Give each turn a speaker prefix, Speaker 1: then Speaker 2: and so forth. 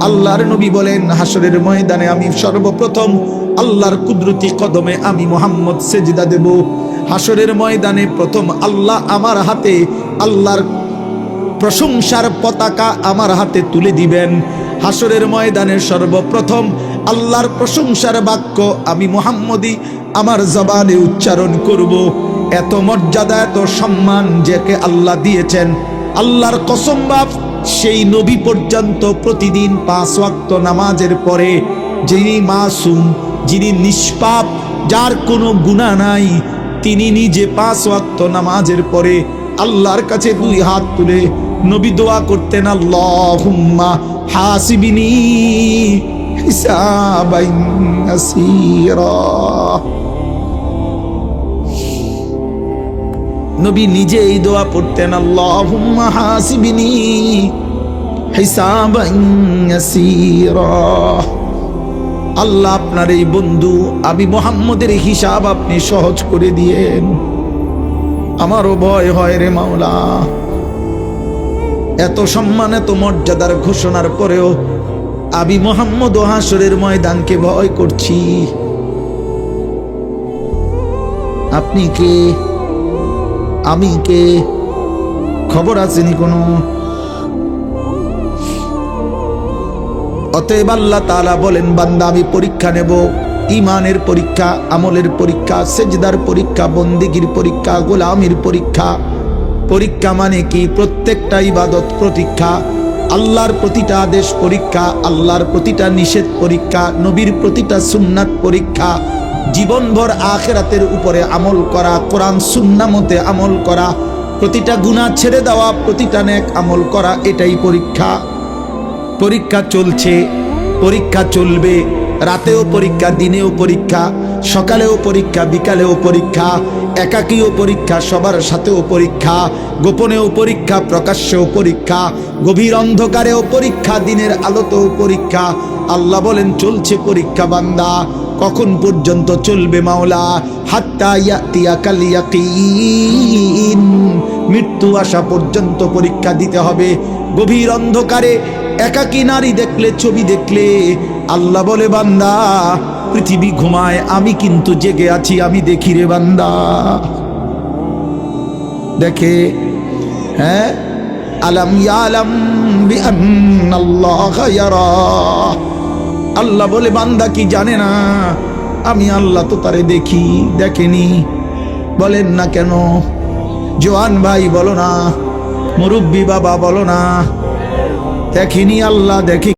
Speaker 1: আল্লাহর নবী বলেন, হাসরের ময়দানে আমি সর্বপ্রথম আল্লাহর কুদরতি কদমে আমি মুহাম্মদ সেজদা দেব। হাসরের ময়দানে প্রথম আল্লাহ আমার হাতে আল্লাহর প্রশংসার পতাকা আমার হাতে তুলে দিবেন। হাসরের ময়দানে সর্বপ্রথম আল্লাহর প্রশংসার বাক্য আমি মুহাম্মদী আমার জবানে উচ্চারণ করব। এত মর্যাদা, এত সম্মান যাকে আল্লাহ দিয়েছেন, আল্লাহর কসম বাপ, সেই নবী পর্যন্ত প্রতিদিন 5 ওয়াক্ত নামাজের পরে যিনি মাসুম, যিনি নিষ্পাপ, যার কোনো গুনাহ নাই, তিনি নিজে 5 ওয়াক্ত নামাজের পরে আল্লাহর কাছে 2 হাত তুলে নবী দোয়া করতেন, আল্লাহুম্মা হাসিবিনি হিসাবান ইয়াসীরা। নবী নিজে এই দোয়া পড়তেন, আল্লাহুম্মা হাসিবিনি হিসাবান ইয়াসীরা। আল্লাহ আপনার এই বন্ধু আমি মুহাম্মদের হিসাব আপনি সহজ করে দিয়েন। আমারও ভয় হয় রে মাওলা। এত সম্মান, এত মর্যাদার ঘোষণার পরেও আমি মুহাম্মদ হাসরের ময়দানকে ভয় করছি। আপনি কে? আমি কে? খবর আসেনি কোনো? অতএব আল্লাহ তাআলা বলেন, বান্দা আমি পরীক্ষা নেব, ইমানের পরীক্ষা, আমলের পরীক্ষা, সেজদার পরীক্ষা, বন্দেগীর পরীক্ষা, গোলামির পরীক্ষা। পরীক্ষা মানে কি? প্রত্যেকটা ইবাদত পরীক্ষা, আল্লাহর প্রতিটা আদেশ পরীক্ষা, আল্লাহর প্রতিটা নিষেধ পরীক্ষা, নবীর প্রতিটা সুন্নাত পরীক্ষা, জীবনভর আখিরাতের উপরে আমল করা, কোরআন সুন্নাহ মতে আমল করা, প্রতিটা গুনাহ ছেড়ে দেওয়া, প্রতিটা নেক আমল করা, এটাই পরীক্ষা। পরীক্ষা চলছে, পরীক্ষা চলবে, রাতেও পরীক্ষা, দিনেও পরীক্ষা, সকালেও পরীক্ষা, বিকালেও পরীক্ষা, একাকীও পরীক্ষা, সবার সাথেও পরীক্ষা, গোপনেও পরীক্ষা, প্রকাশ্যেও পরীক্ষা, গভীর অন্ধকারেও পরীক্ষা, দিনের আলোতেও পরীক্ষা। আল্লাহ বলেন, চলছে পরীক্ষা বান্দা। কখন পর্যন্ত চলবে মাওলা? হাত্তা ইয়াতিয়াকাল ইয়াকিন, মৃত্যু আসা পর্যন্ত পরীক্ষা দিতে হবে। গভীর অন্ধকারে একাকী নারী দেখলে, ছবি দেখলে আল্লাহ বলে, বান্দা পৃথিবী ঘুমায়, আমি কিন্তু জেগে আছি, আমি দেখি রে বান্দা। দেখে, হ্যাঁ, আলাম ইয়ালাম বিআন্নাল্লাহা ইয়ারা। আল্লাহ বলে, বান্দা কি জানে না আমি আল্লাহ তো তারে দেখি? দেখেনি? বলেন না কেন? জওয়ান ভাই বলো না, মুরব্বী বাবা বলো না, দেখেনি আল্লাহ? দেখি।